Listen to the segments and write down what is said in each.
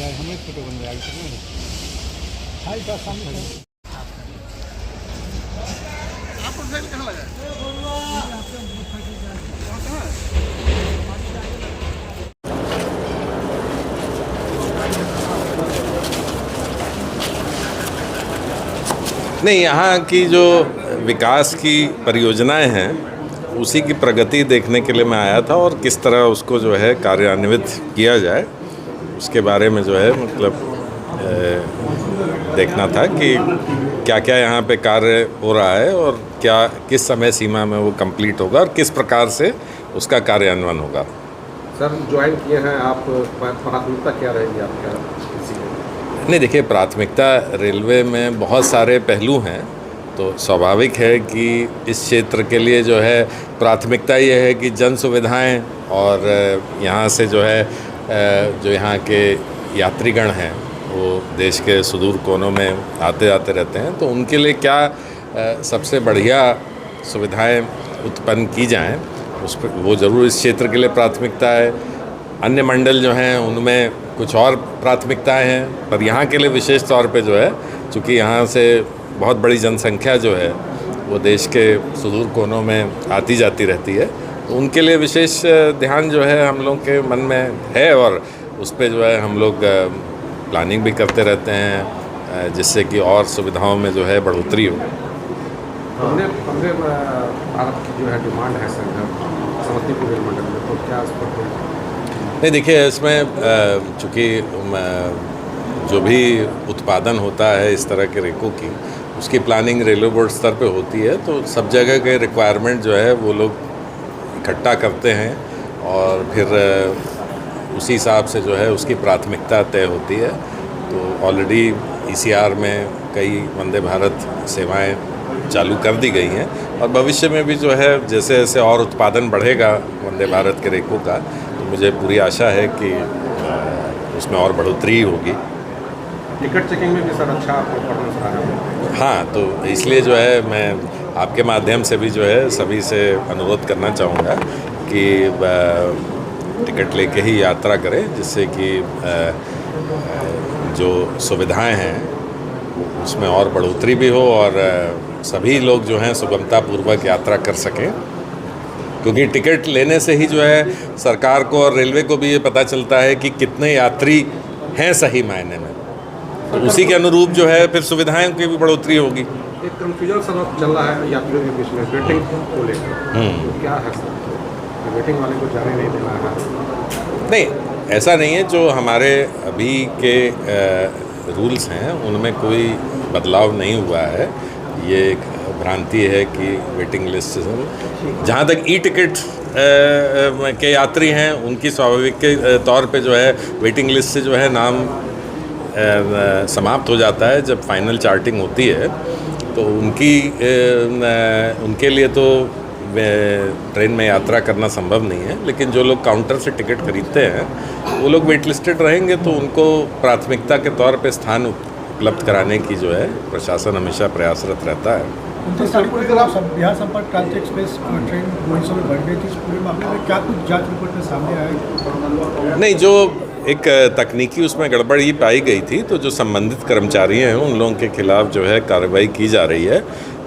यार हमें फोटो बन रहा है हाई का सामने आपको मोटरसाइकिल कहाँ लगा नहीं, यहाँ की जो विकास की परियोजनाएं हैं उसी की प्रगति देखने के लिए मैं आया था और किस तरह उसको जो है कार्यान्वित किया जाए उसके बारे में जो है मतलब देखना था कि क्या क्या यहाँ पे कार्य हो रहा है और क्या किस समय सीमा में वो कंप्लीट होगा और किस प्रकार से उसका कार्यान्वयन होगा। सर ज्वाइन किए हैं आप, प्राथमिकता क्या रहेगी आपका? नहीं, देखिए, प्राथमिकता रेलवे में बहुत सारे पहलू हैं, तो स्वाभाविक है कि इस क्षेत्र के लिए जो है प्राथमिकता ये है कि जन सुविधाएं और यहाँ से जो है जो यहाँ के यात्रीगण हैं वो देश के सुदूर कोनों में आते जाते रहते हैं, तो उनके लिए क्या सबसे बढ़िया सुविधाएं उत्पन्न की जाएं उस पर वो ज़रूर इस क्षेत्र के लिए प्राथमिकता है। अन्य मंडल जो हैं उनमें कुछ और प्राथमिकताएं हैं, पर यहाँ के लिए विशेष तौर पे जो है चूँकि यहाँ से बहुत बड़ी जनसंख्या जो है वो देश के सुदूर कोनों में आती जाती रहती है, तो उनके लिए विशेष ध्यान जो है हम लोग के मन में है और उस पर जो है हम लोग प्लानिंग भी करते रहते हैं जिससे कि और सुविधाओं में जो है बढ़ोतरी हो। हमने भारत की जो है डिमांड है समस्तीपुर रेल मंडल में, तो क्या इस पर नहीं, देखिए, इसमें चूँकि जो भी उत्पादन होता है इस तरह के रेकों की उसकी प्लानिंग रेलवे बोर्ड स्तर पे होती है, तो सब जगह के रिक्वायरमेंट जो है वो लोग इकट्ठा करते हैं और फिर उसी हिसाब से जो है उसकी प्राथमिकता तय होती है। तो ऑलरेडी ईसीआर में कई वंदे भारत सेवाएं चालू कर दी गई हैं और भविष्य में भी जो है जैसे जैसे और उत्पादन बढ़ेगा वंदे भारत के रेकों का, तो मुझे पूरी आशा है कि उसमें और बढ़ोतरी होगी। टिकट चेकिंग में भी सर अच्छा परफॉर्मेंस रहा है। हाँ, तो इसलिए जो है मैं आपके माध्यम से भी जो है सभी से अनुरोध करना चाहूँगा कि टिकट लेके ही यात्रा करें, जिससे कि जो सुविधाएं हैं उसमें और बढ़ोतरी भी हो और सभी लोग जो हैं सुगमतापूर्वक यात्रा कर सकें, क्योंकि टिकट लेने से ही जो है सरकार को और रेलवे को भी ये पता चलता है कि कितने यात्री हैं सही मायने में, तो उसी के अनुरूप जो है फिर सुविधाएं की भी बढ़ोतरी होगी। एक कन्फ्यूजन सर चल रहा है यात्रियों के बीच में वेटिंग को लेकर, तो क्या है सर, वेटिंग वाले को जाने नहीं देना है? नहीं, ऐसा नहीं है। जो हमारे अभी के रूल्स हैं उनमें कोई बदलाव नहीं हुआ है। ये एक भ्रांति है कि वेटिंग लिस्ट से जहाँ तक ई टिकट के यात्री हैं उनकी स्वाभाविक के तौर पे जो है वेटिंग लिस्ट से जो है नाम समाप्त हो जाता है जब फाइनल चार्टिंग होती है, तो उनके लिए तो ट्रेन में यात्रा करना संभव नहीं है। लेकिन जो लोग काउंटर से टिकट खरीदते हैं वो लोग वेट लिस्टेड रहेंगे, तो उनको प्राथमिकता के तौर पे स्थान उपलब्ध कराने की जो है प्रशासन हमेशा प्रयासरत रहता है। बिहार संपर्क क्रांति एक्सप्रेस ट्रेन वही समय बढ़ गई थी, इस पूरे मामले में क्या कुछ जांच रिपोर्ट में सामने आया? नहीं, जो एक तकनीकी उसमें गड़बड़ ही पाई गई थी, तो जो संबंधित कर्मचारी हैं उन लोगों के खिलाफ जो है कार्रवाई की जा रही है।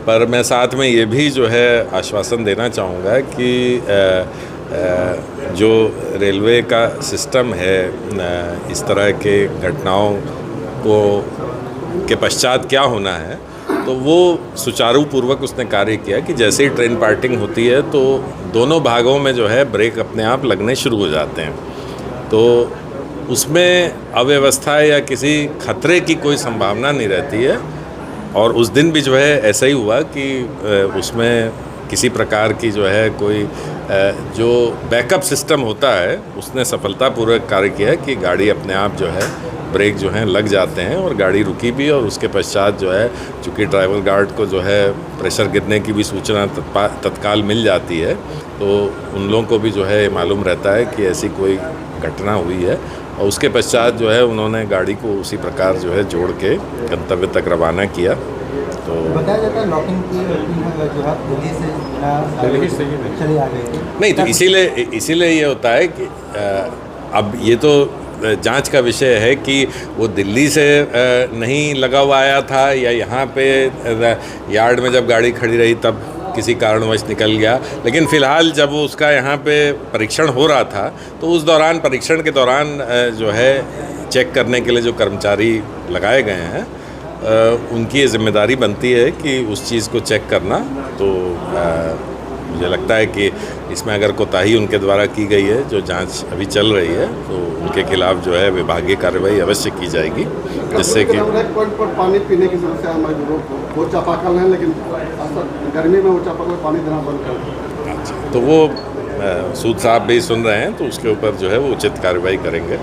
पर मैं साथ में ये भी जो है आश्वासन देना चाहूँगा कि जो रेलवे का सिस्टम है इस तरह के घटनाओं को के पश्चात क्या होना है, तो वो सुचारू पूर्वक उसने कार्य किया कि जैसे ही ट्रेन पार्टिंग होती है तो दोनों भागों में जो है ब्रेक अपने आप लगने शुरू हो जाते हैं, तो उसमें अव्यवस्था या किसी खतरे की कोई संभावना नहीं रहती है। और उस दिन भी जो है ऐसा ही हुआ कि उसमें किसी प्रकार की जो है कोई जो बैकअप सिस्टम होता है उसने सफलतापूर्वक कार्य किया कि गाड़ी अपने आप जो है ब्रेक जो हैं लग जाते हैं और गाड़ी रुकी भी, और उसके पश्चात जो है चूँकि ड्राइवर गार्ड को जो है प्रेशर गिरने की भी सूचना तत्काल मिल जाती है, तो उन लोगों को भी जो है मालूम रहता है कि ऐसी कोई घटना हुई है, और उसके पश्चात जो है उन्होंने गाड़ी को उसी प्रकार जो है जोड़ के गंतव्य तक रवाना किया। तो बताया जाता है लॉकिंग की जो है दिल्ली से चली आ गई। नहीं, तो इसीलिए ये होता है कि अब ये तो जांच का विषय है कि वो दिल्ली से नहीं लगा हुआ आया था या यहाँ पे यार्ड में जब गाड़ी खड़ी रही तब किसी कारणवश निकल गया। लेकिन फ़िलहाल जब वो उसका यहाँ पे परीक्षण हो रहा था तो उस दौरान परीक्षण के दौरान जो है चेक करने के लिए जो कर्मचारी लगाए गए हैं उनकी ये जिम्मेदारी बनती है कि उस चीज़ को चेक करना। तो मुझे लगता है कि इसमें अगर कोताही उनके द्वारा की गई है, जो जांच अभी चल रही है, तो उनके खिलाफ जो है विभागीय कार्रवाई अवश्य की जाएगी, जिससे कि एक पॉइंट पर पानी पीने की समस्या हमारे लोग को वो चापाकल है, लेकिन गर्मी में वो चापाकल पानी देना बंद कर दिया। तो वो सूद साहब भी सुन रहे हैं तो उसके ऊपर जो है वो उचित कार्रवाई करेंगे।